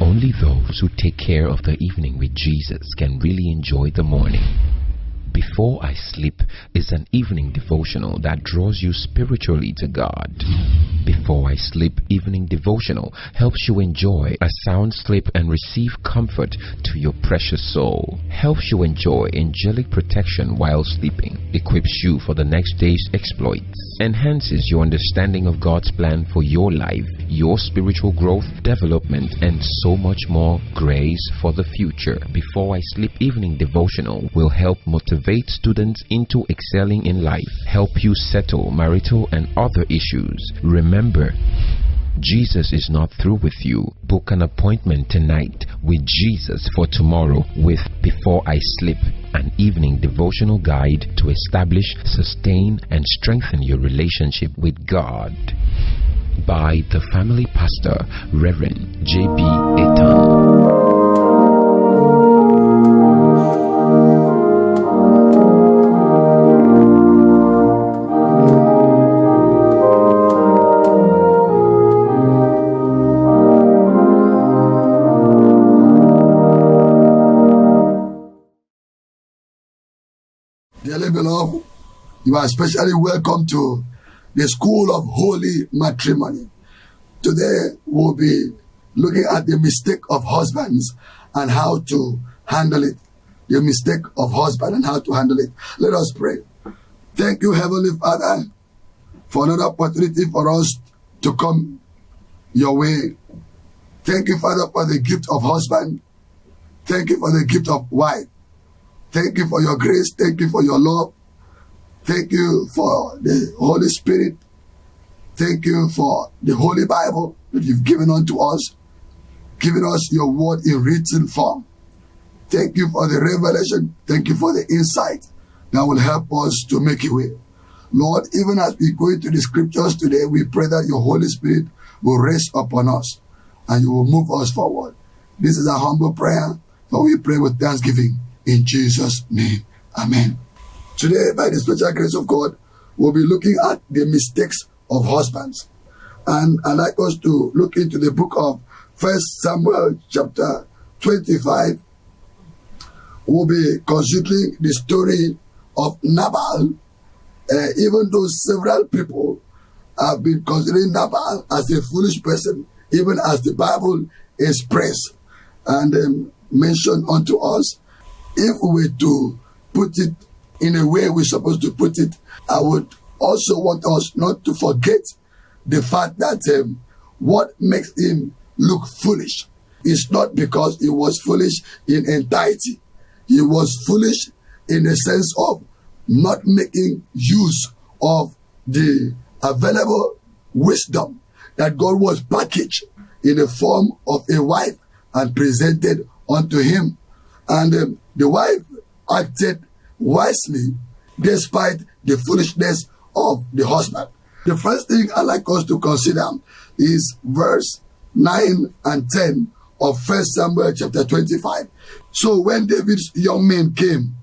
Only those who take care of the evening with Jesus can really enjoy the morning. Before I Sleep is an evening devotional that draws you spiritually to God. Before I Sleep evening devotional helps you enjoy a sound sleep and receive comfort to your precious soul. Helps you enjoy angelic protection while sleeping. Equips you for the next day's exploits. Enhances your understanding of God's plan for your life, your spiritual growth, development, and so much more. Grace for the future. Before I Sleep evening devotional will help motivate students into excelling in life, help you settle marital and other issues. Remember, Jesus is not through with you. Book an appointment tonight with Jesus for tomorrow with Before I Sleep, an evening devotional guide to establish, sustain, and strengthen your relationship with God. By the family pastor, Reverend J.B. Etan. Dearly beloved, you are especially welcome to the School of Holy Matrimony. Today we'll be looking at the mistake of husbands and how to handle it. The mistake of husband and how to handle it. Let us pray. Thank you, Heavenly Father, for another opportunity for us to come your way. Thank you, Father, for the gift of husband. Thank you for the gift of wife. Thank you for your grace. Thank you for your love. Thank you for the Holy Spirit. Thank you for the Holy Bible that you've given unto us, giving us your word in written form. Thank you for the revelation. Thank you for the insight that will help us to make it way. Lord, even as we go into the scriptures today, we pray that your Holy Spirit will rest upon us and you will move us forward. This is a humble prayer, but we pray with thanksgiving. In Jesus' name, amen. Today, by the special grace of God, we'll be looking at the mistakes of husbands. And I'd like us to look into the book of 1 Samuel chapter 25. We'll be considering the story of Nabal, even though several people have been considering Nabal as a foolish person, even as the Bible expressed and mentioned unto us. If we were to put it in a way we're supposed to put it, I would also want us not to forget the fact that what makes him look foolish is not because he was foolish in entirety. He was foolish in the sense of not making use of the available wisdom that God was packaged in the form of a wife and presented unto him. And the wife acted wisely despite the foolishness of the husband. The first thing I'd like us to consider is verse 9 and 10 of 1 Samuel chapter 25. So when David's young men came,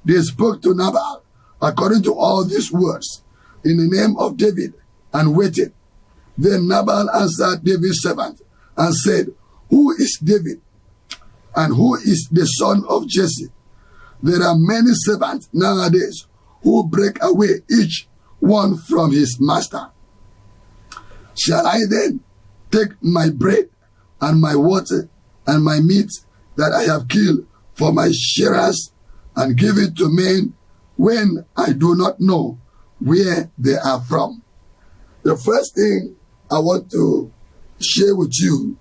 they spoke to Nabal according to all these words in the name of David and waited. Then Nabal answered David's servant and said, "Who is David? And who is the son of Jesse? There are many servants nowadays who break away each one from his master. Shall I then take my bread and my water and my meat that I have killed for my shearers and give it to men when I do not know where they are from?" The first thing I want to share with you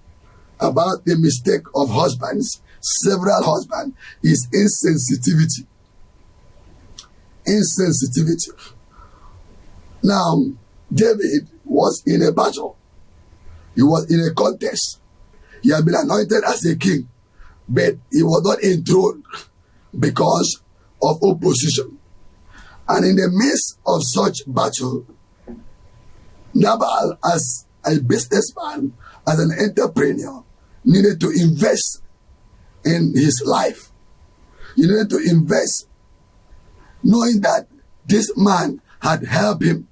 about the mistake of husbands, several husbands, is insensitivity. Insensitivity. Now, David was in a battle. He was in a contest. He had been anointed as a king, but he was not enthroned because of opposition. And in the midst of such battle, Nabal, as a businessman, as an entrepreneur, needed to invest in his life. He needed to invest knowing that this man had helped him.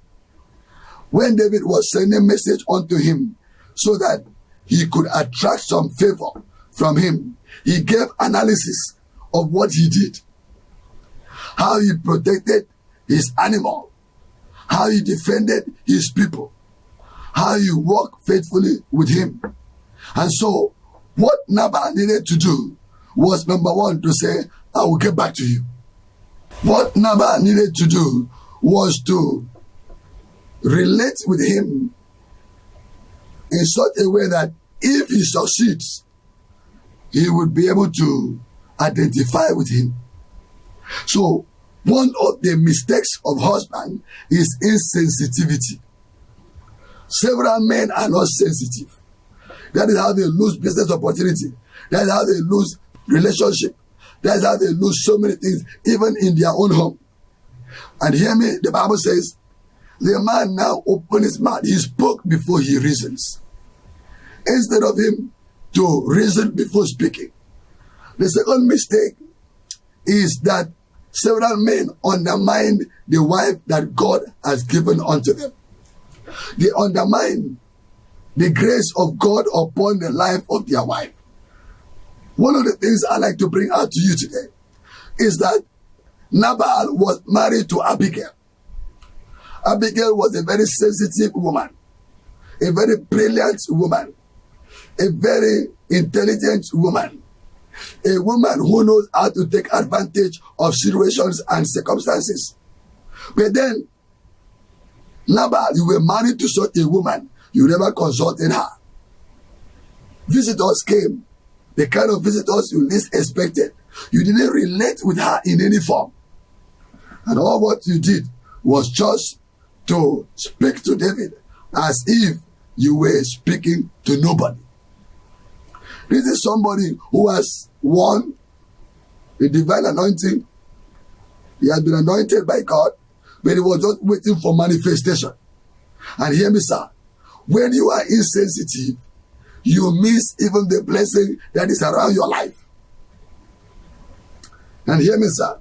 When David was sending a message unto him so that he could attract some favor from him. He gave analysis of what he did, how he protected his animal, how he defended his people, how he worked faithfully with him. And so what Nabal needed to do was, number one, to say, I will get back to you. What Nabal needed to do was to relate with him in such a way that if he succeeds, he would be able to identify with him. So one of the mistakes of husband is insensitivity. Several men are not sensitive. That is how they lose business opportunity. That is how they lose relationship. That is how they lose so many things, even in their own home. And hear me, the Bible says, the man now opened his mouth. He spoke before he reasons, instead of him to reason before speaking. The second mistake is that several men undermine the wife that God has given unto them. They undermine the grace of God upon the life of their wife. One of the things I like to bring out to you today is that Nabal was married to Abigail. Abigail was a very sensitive woman, a very brilliant woman, a very intelligent woman, a woman who knows how to take advantage of situations and circumstances. But then, Nabal, you were married to such a woman, you never consulted her. Visitors came, the kind of visitors you least expected. You didn't relate with her in any form. And all what you did was just to speak to David as if you were speaking to nobody. This is somebody who has won a divine anointing. He has been anointed by God, but he was just waiting for manifestation. And hear me, sir, when you are insensitive, you miss even the blessing that is around your life. And hear me, sir,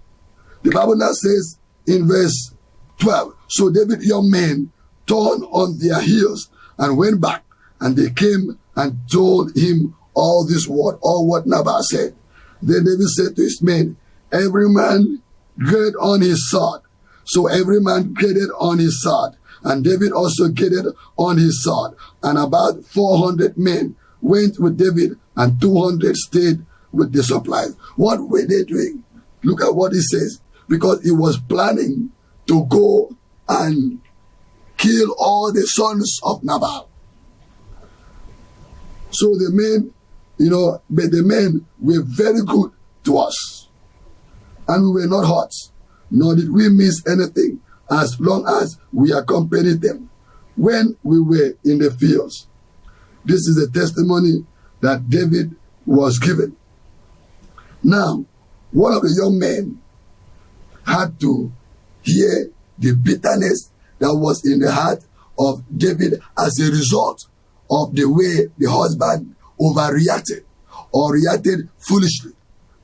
the Bible now says in verse 12, so David young men turned on their heels and went back, and they came and told him all this word, all what Nabal said. Then David said to his men, every man gird on his sword. So every man girded on his sword, and David also girded on his sword. And about 400 men went with David, and 200 stayed with the supplies. What were they doing? Look at what he says. Because he was planning to go and kill all the sons of Nabal. So the men, but the men were very good to us. And we were not hurt, nor did we miss anything, as long as we accompanied them when we were in the fields. This is a testimony that David was given. Now, one of the young men had to hear the bitterness that was in the heart of David as a result of the way the husband overreacted or reacted foolishly,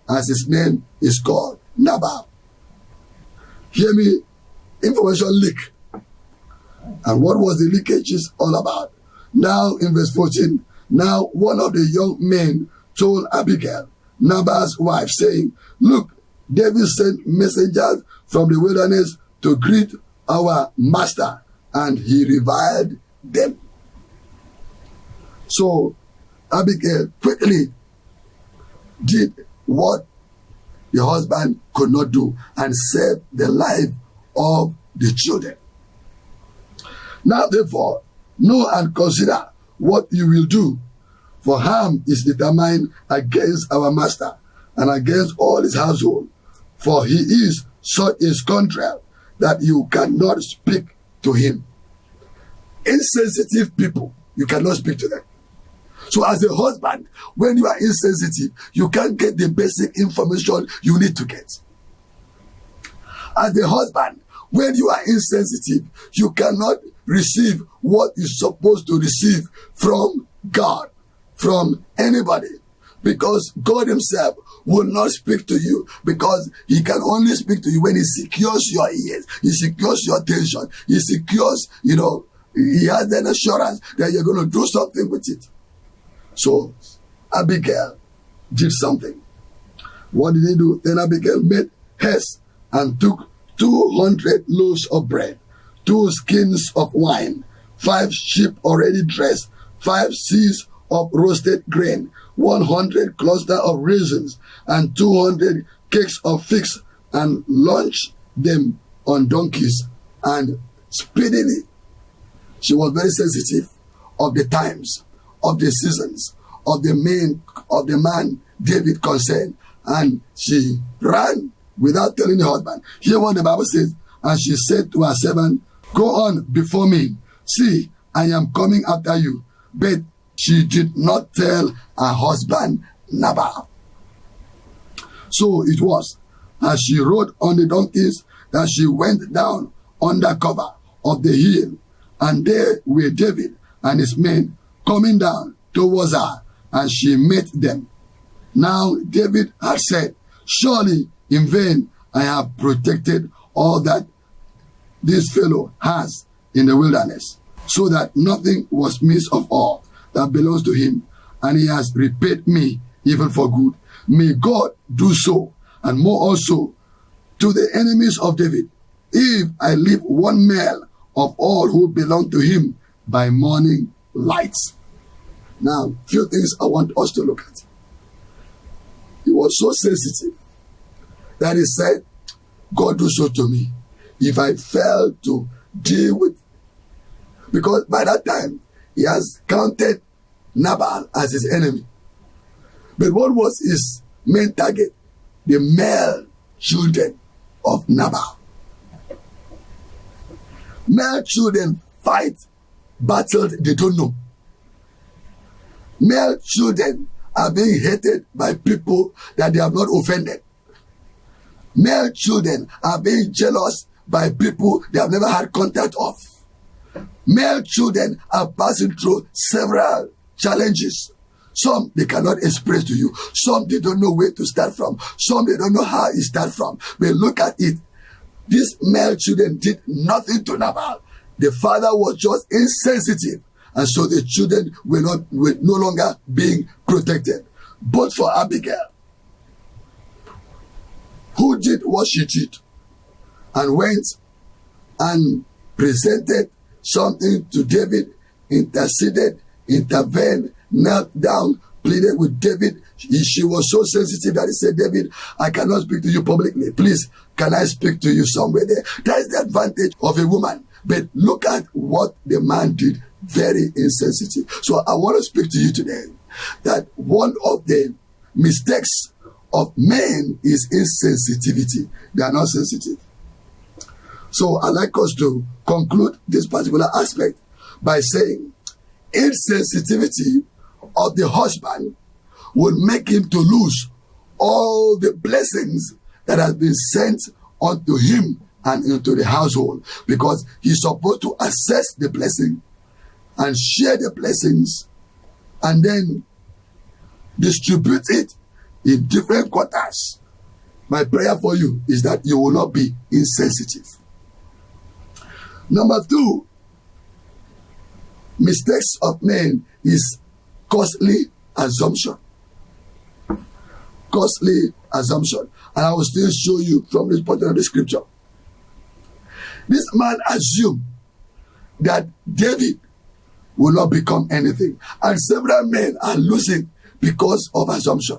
as his name is called, Nabal. Hear me, information leak. And what was the leakages all about? Now in verse 14, now one of the young men told Abigail, Nabal's wife, saying, look, David sent messengers from the wilderness to greet our master, and he reviled them. So Abigail quickly did what the husband could not do and saved the life of the children. Now therefore, know and consider what you will do, for harm is determined against our master and against all his household, for he is such a scoundrel that you cannot speak to him. Insensitive people, you cannot speak to them. So as a husband, when you are insensitive, you can't get the basic information you need to get. As a husband, when you are insensitive, you cannot receive what you're supposed to receive from God, from anybody, because God himself will not speak to you, because he can only speak to you when he secures your ears, he secures your attention, he secures, he has an assurance that you're going to do something with it. So Abigail did something. What did he do? Then Abigail made haste and took 200 loaves of bread, 2 skins of wine, 5 sheep already dressed, 5 seahs of roasted grain, 100 clusters of raisins, and 200 cakes of figs, and launched them on donkeys. And speedily, she was very sensitive of the times, of the seasons, of the man David concerned, and she ran without telling the husband. Hear what the Bible says. And she said to her servant, "Go on before me. See, I am coming after you." But she did not tell her husband Nabal. So it was, as she rode on the donkeys, that she went down under cover of the hill, and there were David and his men coming down towards her, and she met them. Now David had said, "Surely in vain I have protected all that this fellow has in the wilderness, so that nothing was missed of all that belongs to him, and he has repaid me even for good. May God do so, and more also, to the enemies of David, if I leave one male of all who belong to him by morning lights." Now, few things I want us to look at. He was so sensitive that he said, "God do so to me if I fail to deal with," because by that time he has counted Nabal as his enemy. But what was his main target? The male children of Nabal. Male children fight battles they don't know. Male children are being hated by people that they have not offended. Male children are being jealous by people they have never had contact of. Male children are passing through several challenges. Some they cannot express to you. Some they don't know where to start from. Some they don't know how it start from. But look at it. These male children did nothing to Nabal. The father was just insensitive. And so the children were no longer being protected. But for Abigail, who did what she did and went and presented something to David, interceded, intervened, knelt down, pleaded with David. She was so sensitive that he said, "David, I cannot speak to you publicly. Please, can I speak to you somewhere there?" That is the advantage of a woman. But look at what the man did. Very insensitive. So I want to speak to you today that one of the mistakes of men is insensitivity. They are not sensitive. So I'd like us to conclude this particular aspect by saying insensitivity of the husband will make him to lose all the blessings that have been sent unto him and into the household, because he's supposed to assess the blessing and share the blessings and then distribute it in different quarters. My prayer for you is that you will not be insensitive. Number 2, mistakes of men is costly assumption. Costly assumption. And I will still show you from this portion of the scripture. This man assumed that David will not become anything. And several men are losing because of assumption.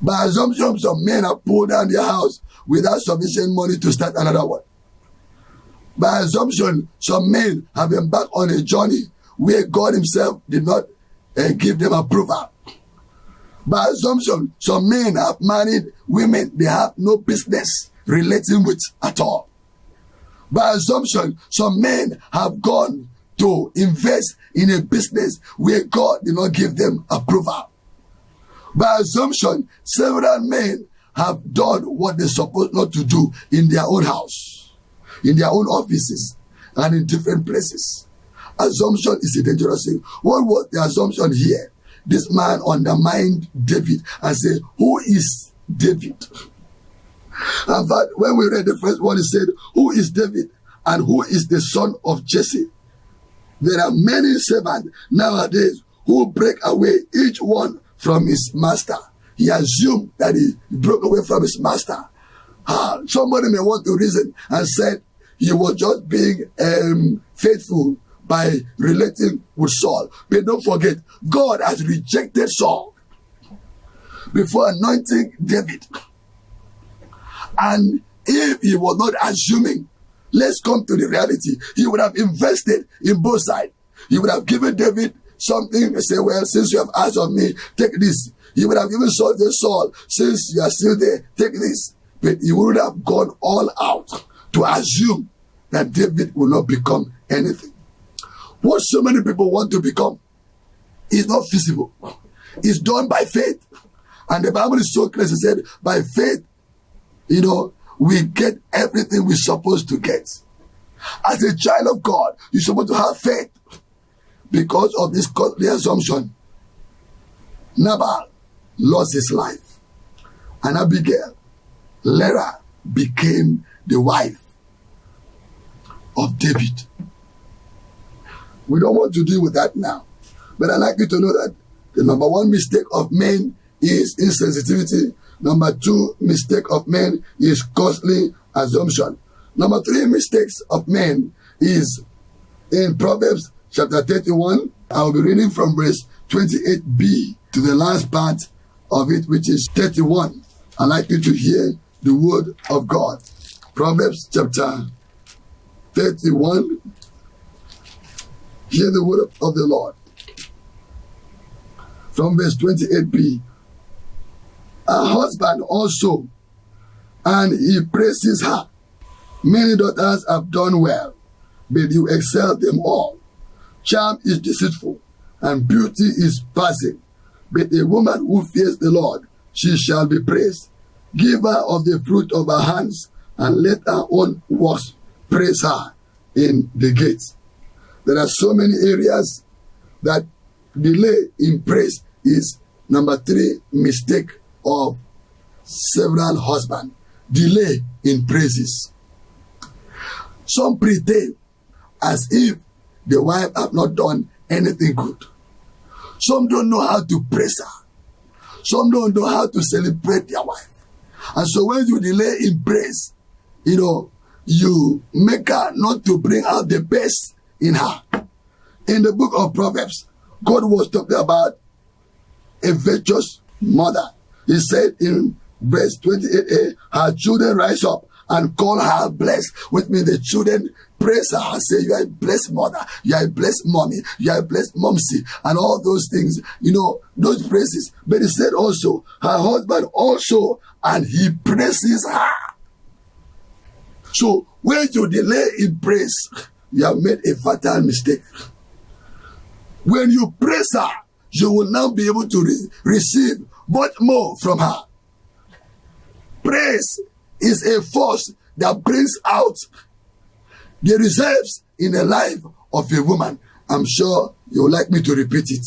By assumption, some men have pulled down their house without sufficient money to start another one. By assumption, some men have embarked on a journey where God himself did not give them approval. By assumption, some men have married women they have no business relating with at all. By assumption, some men have gone to invest in a business where God did not give them approval. By assumption, several men have done what they're supposed not to do in their own house, in their own offices, and in different places. Assumption is a dangerous thing. What was the assumption here? This man undermined David and said, "Who is David?" In fact, when we read the first one, he said, "Who is David and who is the son of Jesse?" There are many servants nowadays who break away, each one from his master. He assumed that he broke away from his master. Somebody may want to reason and said he was just being faithful by relating with Saul. But don't forget, God has rejected Saul before anointing David. And if he was not assuming, let's come to the reality, he would have invested in both sides. He would have given David something and say, well, since you have asked of me, take this. He would have given Saul, since you are still there, take this. But he would have gone all out to assume that David will not become anything. What so many people want to become is not feasible. It's done by faith. And the Bible is so clear. It said, by faith, we get everything we're supposed to get. As a child of God, you're supposed to have faith. Because of this costly assumption, Nabal lost his life. And Abigail, Leah, became the wife of David. We don't want to deal with that now. But I'd like you to know that the number one mistake of men is insensitivity. Number two mistake of men is costly assumption. Number three mistakes of men is in Proverbs chapter 31. I will be reading from verse 28b to the last part of it, which is 31. I'd like you to hear the word of God. Proverbs chapter 31. Hear the word of the Lord. From verse 28b. Her husband also, and he praises her. Many daughters have done well, but you excel them all. Charm is deceitful, and beauty is passing. But a woman who fears the Lord, she shall be praised. Give her of the fruit of her hands, and let her own works praise her in the gates. There are so many areas that delay in praise is number three mistake of several husbands. Delay in praises. Some pretend as if the wife have not done anything good. Some don't know how to praise her. Some don't know how to celebrate their wife. And so when you delay in praise, you make her not to bring out the best in her. In the book of Proverbs, God was talking about a virtuous mother. He said in verse 28a, her children rise up and call her blessed. Which means the children praise her and say, you are a blessed mother, you are a blessed mommy, you are a blessed momsy, and all those things, those praises. But he said also, her husband also, and he praises her. So when you delay in praise, you have made a fatal mistake. When you praise her, you will now be able to receive much more from her. Praise is a force that brings out the reserves in the life of a woman. I'm sure you would like me to repeat it.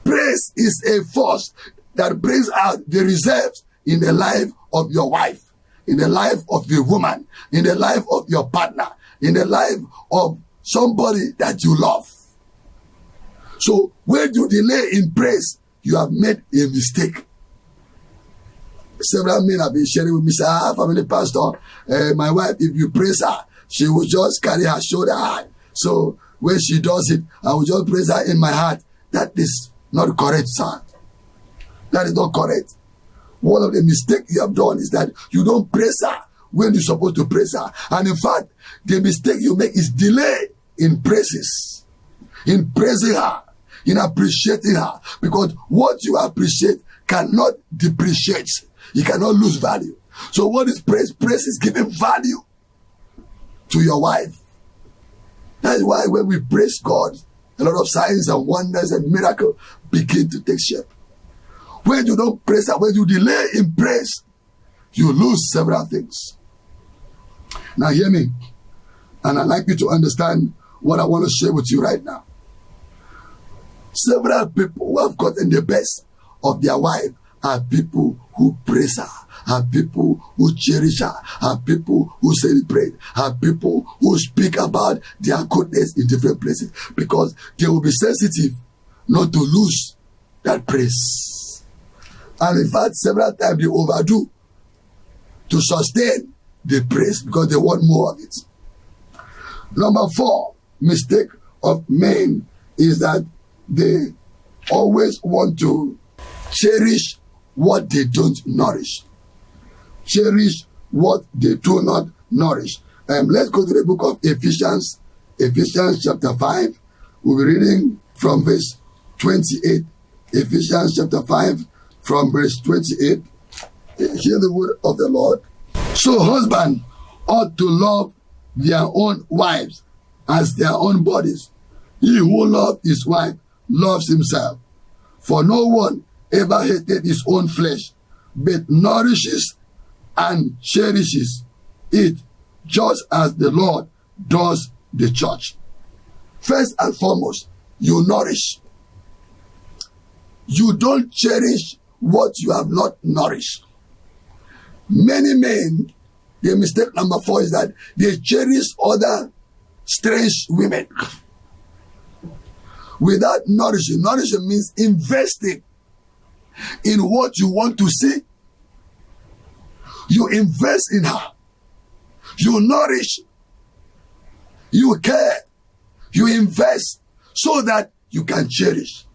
Praise is a force that brings out the reserves in the life of your wife, in the life of a woman, in the life of your partner, in the life of somebody that you love. So when you delay in praise, you have made a mistake. Several men have been sharing with me, say, family pastor, my wife, if you praise her, she will just carry her shoulder high. So when she does it, I will just praise her in my heart. That is not correct, son. That is not correct. One of the mistakes you have done is that you don't praise her when you're supposed to praise her. And in fact, the mistake you make is delay in praises, in praising her, in appreciating her. Because what you appreciate cannot depreciate. You cannot lose value. So what is praise? Praise is giving value to your wife. That is why when we praise God, a lot of signs and wonders and miracles begin to take shape. When you don't praise her, when you delay in praise, you lose several things. Now hear me. And I'd like you to understand what I want to share with you right now. Several people who have gotten the best of their wife are people who praise her, are people who cherish her, are people who celebrate, are people who speak about their goodness in different places, because they will be sensitive not to lose that praise. And in fact, several times they overdo to sustain the praise because they want more of it. Number 4, mistake of men is that they always want to cherish what they don't nourish. Cherish what they do not nourish. Let's go to the book of Ephesians. Ephesians chapter 5. We'll be reading from verse 28. Ephesians chapter 5 from verse 28. Hear the word of the Lord. So husbands ought to love their own wives as their own bodies. He who loves his wife loves himself. For no one ever hated his own flesh, but nourishes and cherishes it, just as the Lord does the church. First and foremost, you nourish. You don't cherish what you have not nourished. Many men, their mistake number 4 is that they cherish other strange women without nourishing. Nourishing means investing in what you want to see. You invest in her. You nourish. You care. You invest so that you can cherish.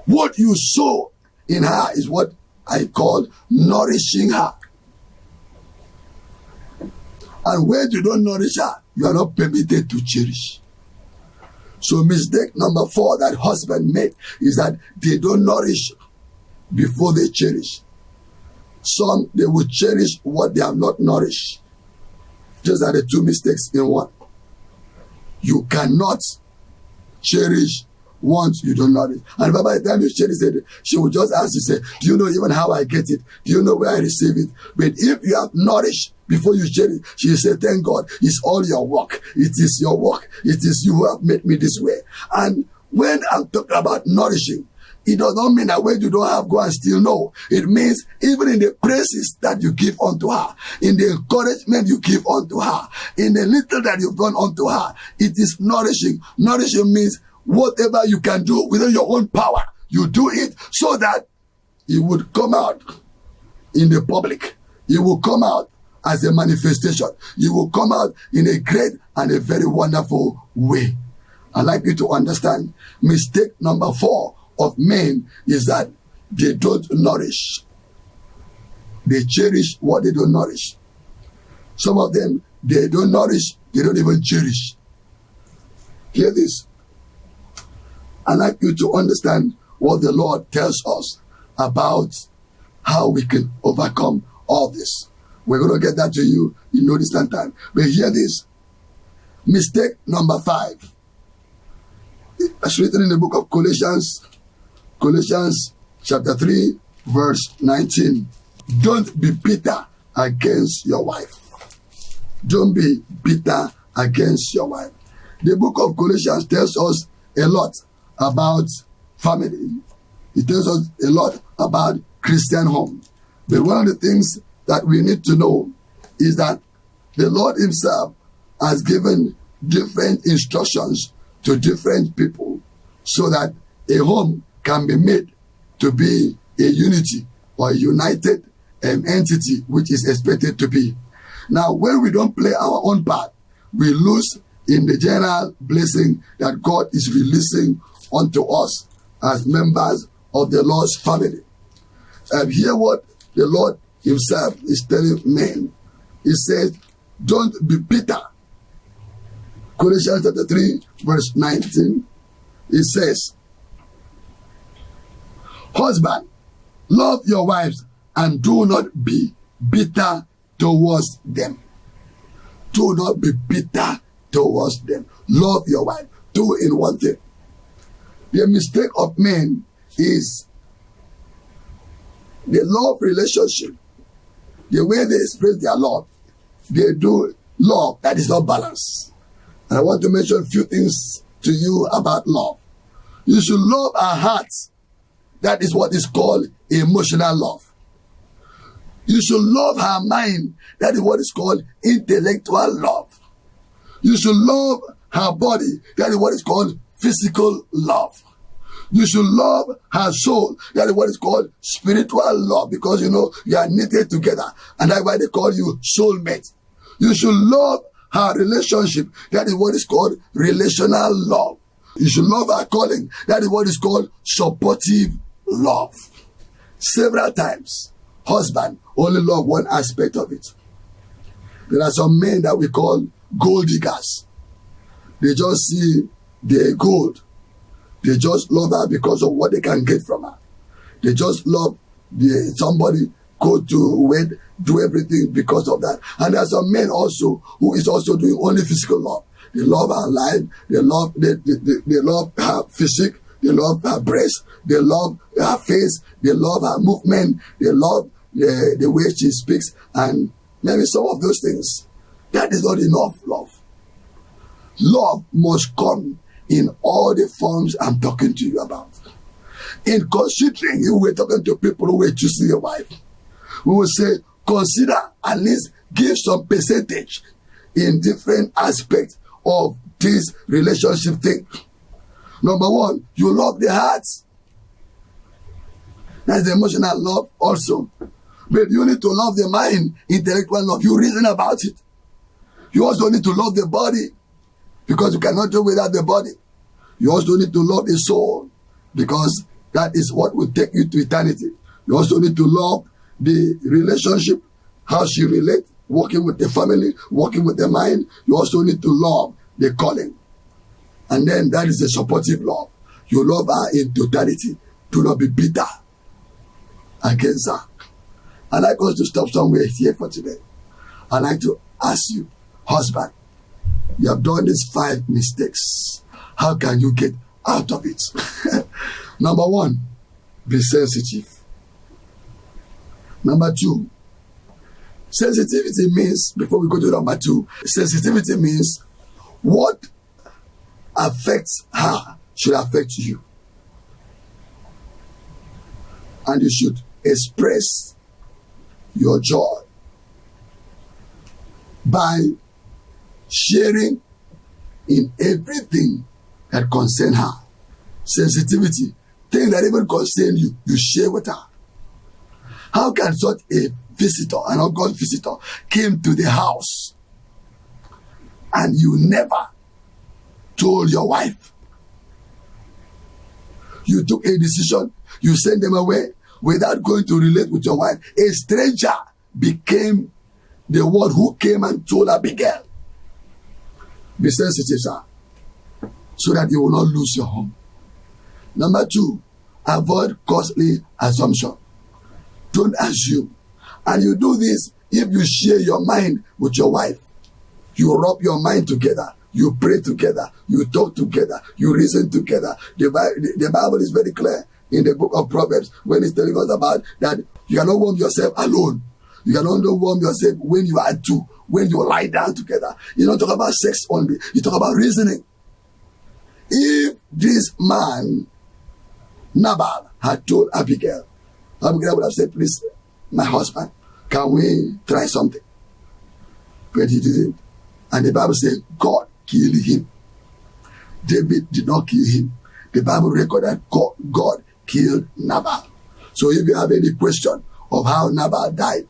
What you sow in her is what I call nourishing her. And when you don't nourish her, you are not permitted to cherish. So mistake number 4 that husband made is that they don't nourish before they cherish. Some, they will cherish what they have not nourished. Those are the 2 mistakes in one. You cannot cherish once you don't nourish. And by the time you cherish it, she will just ask you, say, do you know even how I get it? Do you know where I receive it? But if you have nourished before you cherish, she will say, thank God, it's all your work. It is your work. It is you who have made me this way. And when I'm talking about nourishing, it does not mean that when you don't have, go and still know. It means even in the praises that you give unto her, in the encouragement you give unto her, in the little that you've done unto her, it is nourishing. Nourishing means whatever you can do within your own power, you do it so that it would come out in the public. It will come out as a manifestation. It will come out in a great and a very wonderful way. I'd like you to understand mistake number 4 of men is that they don't nourish. They cherish what they don't nourish. Some of them, they don't nourish, they don't even cherish. Hear this. I'd like you to understand what the Lord tells us about how we can overcome all this. We're going to get that to you in no distant time. But hear this. Mistake number 5. It's written in the book of Colossians chapter 3, verse 19. Don't be bitter against your wife. Don't be bitter against your wife. The book of Colossians tells us a lot about family. It tells us a lot about Christian home. But one of the things that we need to know is that the Lord himself has given different instructions to different people so that a home can be made to be a unity or a united entity which is expected to be. Now, when we don't play our own part, we lose in the general blessing that God is releasing unto us as members of the Lord's family. Hear what the Lord himself is telling men. He says, don't be bitter. Colossians chapter 3, verse 19, it says, husband, love your wives and do not be bitter towards them. Do not be bitter towards them. Love your wife. 2 in 1 thing. The mistake of men is the love relationship. The way they express their love, they do love that is not balanced. And I want to mention a few things to you about love. You should love our hearts. That is what is called emotional love. You should love her mind. That is what is called intellectual love. You should love her body. That is what is called physical love. You should love her soul. That is what is called spiritual love, because you are knitted together, and that's why they call you soulmate. You should love her relationship. That is what is called relational love. You should love her calling. That is what is called supportive love. Several times, husband only love one aspect of it. There are some men that we call gold diggers. They just see the gold. They just love her because of what they can get from her. They just love somebody go to wed, do everything because of that. And there are some men also who is also doing only physical love. They love her life. They love her physique. They love her breast. They love her face. They love her movement. They love the way she speaks, and maybe some of those things. That is not enough love. Love must come in all the forms I'm talking to you about. In considering, if we're talking to people who were choosing your wife, we will say, consider, at least give some percentage in different aspects of this relationship thing. Number one, you love the heart. That's the emotional love also. But you need to love the mind, intellectual love. You reason about it. You also need to love the body, because you cannot do without the body. You also need to love the soul, because that is what will take you to eternity. You also need to love the relationship, how she relates, working with the family, working with the mind. You also need to love the calling. And then that is the supportive love. You love her in totality. Do not be bitter against her. I'd like us to stop somewhere here for today. I'd like to ask you, husband, you have done these 5 mistakes. How can you get out of it? Number 1, be sensitive. Number 2, sensitivity means, before we go to number 2, sensitivity means what affects her should affect you. And you should express your joy by sharing in everything that concerns her. Sensitivity, things that even concern you, you share with her. How can such a visitor, an ungodly visitor, came to the house and you never told your wife? You took a decision, you sent them away without going to relate with your wife. A stranger became the one who came and told Abigail. Be sensitive, sir, so that you will not lose your home. Number 2, avoid costly assumption. Don't assume. And you do this if you share your mind with your wife. You rub your mind together. You pray together. You talk together. You reason together. The Bible is very clear in the book of Proverbs when it's telling us about that you cannot warm yourself alone. You can only warm yourself when you are 2, when you lie down together. You don't talk about sex only. You talk about reasoning. If this man, Nabal, had told Abigail would have said, please, my husband, can we try something? But he didn't. And the Bible says, God killed him. David did not kill him. The Bible records that God killed Nabal. So if you have any question of how Nabal died,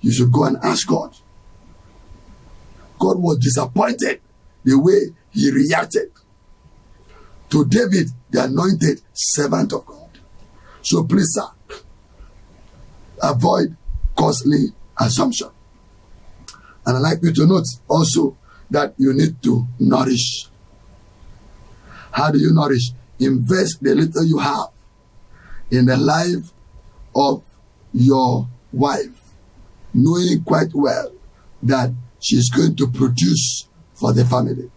you should go and ask God. God was disappointed the way he reacted to David, the anointed servant of God. So please, sir, avoid costly assumption. And I'd like you to note also that you need to nourish. How do you nourish? Invest the little you have in the life of your wife, knowing quite well that she's going to produce for the family.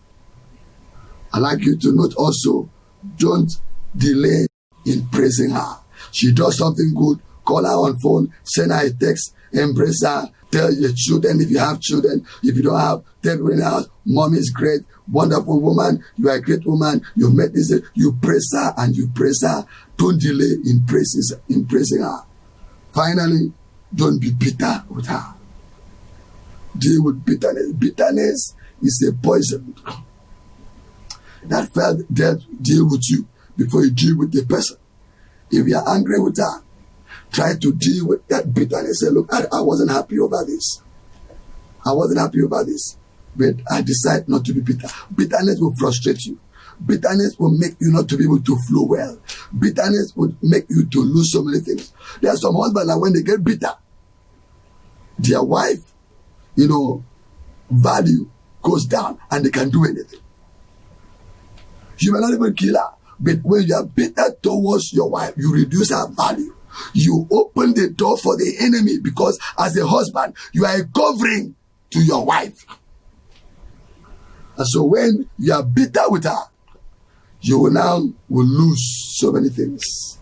I'd like you to note also, don't delay in praising her. She does something good, call her on phone, send her a text, embrace her, tell your children if you have children. If you don't have, tell her in the house, mom is great, wonderful woman, you are a great woman, you've met this, you praise her and you praise her. Don't delay in praising her. Finally, don't be bitter with her. Deal with bitterness. Bitterness is a poison that felt death deal with you before you deal with the person. If you are angry with her, try to deal with that bitterness. Say, look, I wasn't happy over this. I wasn't happy over this. But I decide not to be bitter. Bitterness will frustrate you. Bitterness will make you not to be able to flow well. Bitterness will make you to lose so many things. There are some husbands that when they get bitter, their wife, value goes down and they can do anything. You may not even kill her, but when you are bitter towards your wife, you reduce her value. You open the door for the enemy because as a husband, you are a covering to your wife. And so when you are bitter with her, you will lose so many things.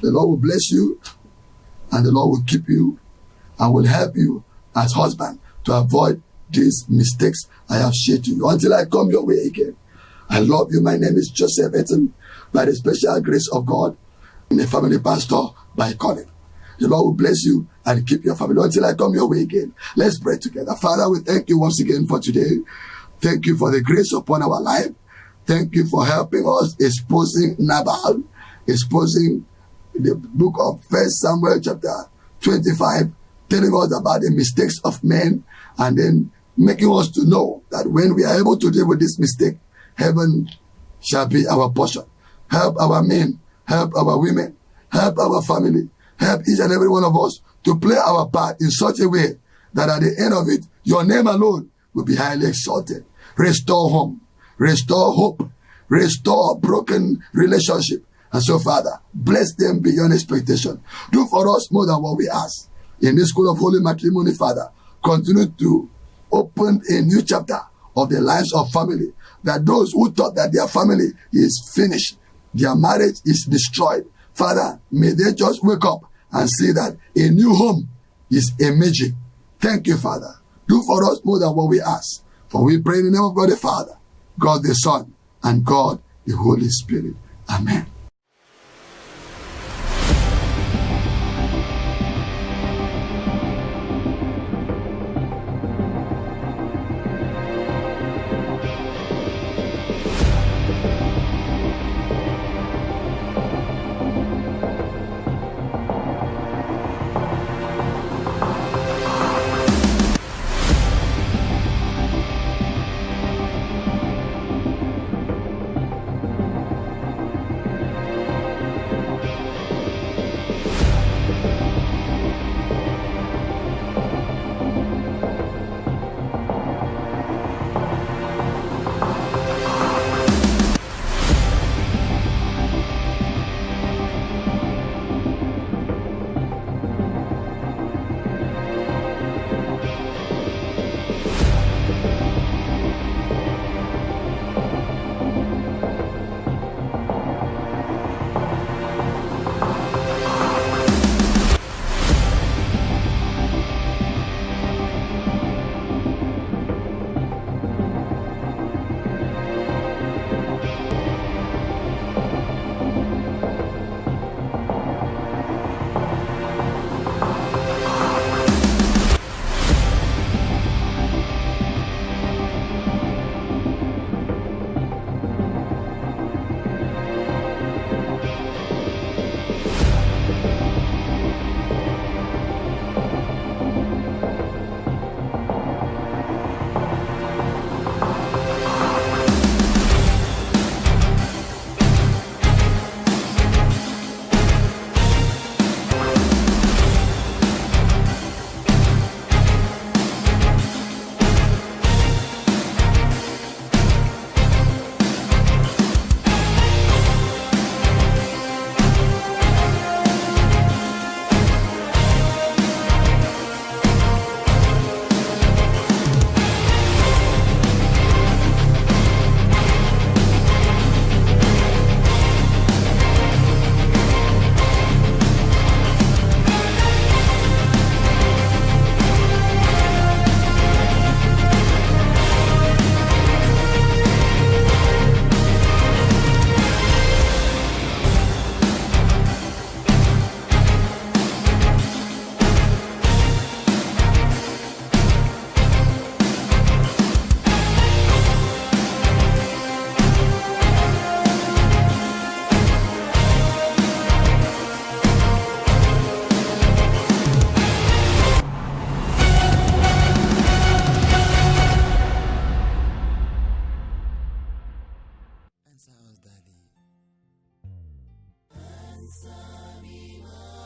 The Lord will bless you and the Lord will keep you and will help you as husband to avoid these mistakes I have shared to you. Until I come your way again. I love you. My name is Joseph Etten. By the special grace of God, I'm a family pastor by calling. The Lord will bless you and keep your family until I come your way again. Let's pray together. Father, we thank you once again for today. Thank you for the grace upon our life. Thank you for helping us exposing Nabal, exposing the book of 1 Samuel chapter 25, telling us about the mistakes of men and then making us to know that when we are able to deal with this mistake, heaven shall be our portion. Help our men, help our women, help our family, help each and every one of us to play our part in such a way that at the end of it, your name alone will be highly exalted. Restore home, restore hope, restore broken relationship. And so, Father, bless them beyond expectation. Do for us more than what we ask. In this school of holy matrimony, Father, continue to open a new chapter of the lives of family. That those who thought that their family is finished, their marriage is destroyed, Father, may they just wake up and see that a new home is emerging. Thank you, Father. Do for us more than what we ask. For we pray in the name of God the Father, God the Son, and God the Holy Spirit. Amen. Samima.